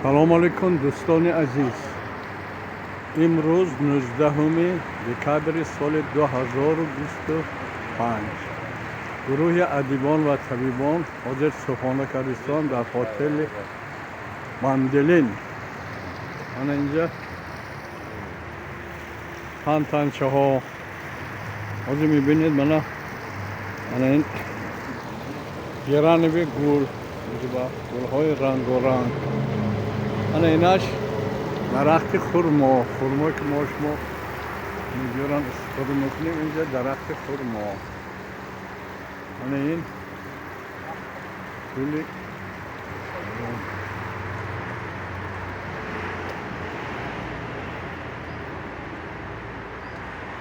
سلام علیکم دوستان عزیز. امروز 19 دکتر سال 2025 گروه ادیبان و طبیبان حاضر صبحانه کردستان در هتل ماندلین. من اینجا تانچه ها حاضر میبینید. من این گرانه گل های رنگ و رنگ. من ایناش درخت خرما که ما شما میگیرن استفاده میکنیم. اینجا درخت خرما. من این کلی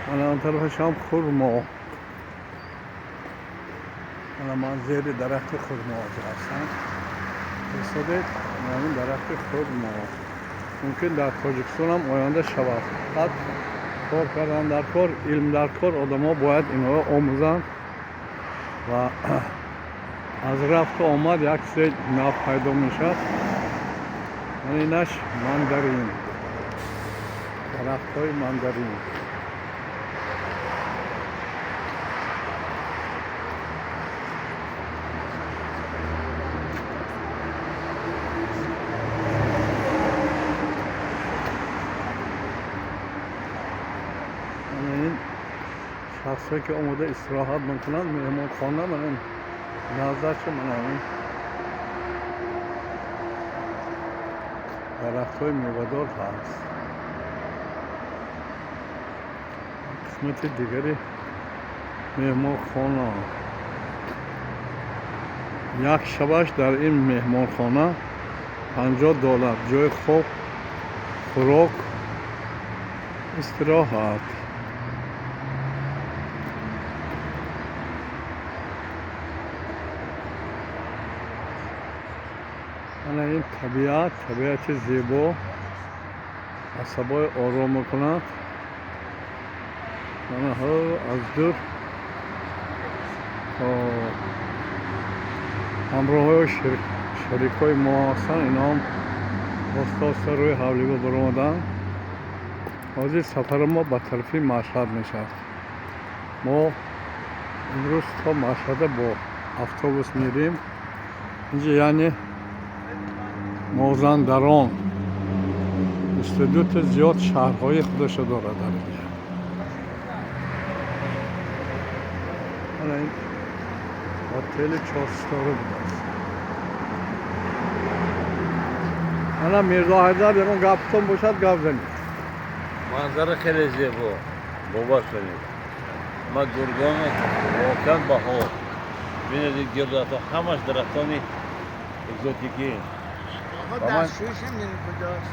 من آن طرفش هم خرما. من زیر درخت خرما هستم. بسیده من درخت خرما ممکن در تاجیکستان هم آینده شود. بعد کار کردن در کار، علم در کار، آدم ها باید اینها آموزند و از رفت و آمد یک سری نفع پیدا می شد. من اینش ماندارین، درخت های ماندارین. شخصی که آمده استراحت میکنند مهمان خانه. من این نظر چه من این درخت های میوه‌دار هست. قسمت دیگری مهمان خانه. یک شبش در این مهمان خانه $50 جای خواب، خوراک، استراحت. من این طبیعت زیبا عصبای آرام میکند. من از دور همراه های شریک های ما هستن. اینا هم آستا روی حولی برآمدن. حاضر سفر ما به طرفی مشهد میشد. ما امروز تا مشهد با اتوبوس میریم. اینجا یعنی مازندران 22 تا زیاد شهرهای خودش داره در اینجا. این هتل 4 ستاره بود. من میرزا حیدر یکم گفتم باشد گفت زنید. منظره خیلی زیبا، باور کنید. ما گرگان واقعا بهار. ببینید گردها همش درختان اگزوتیکی. دستشویش هم کجاست؟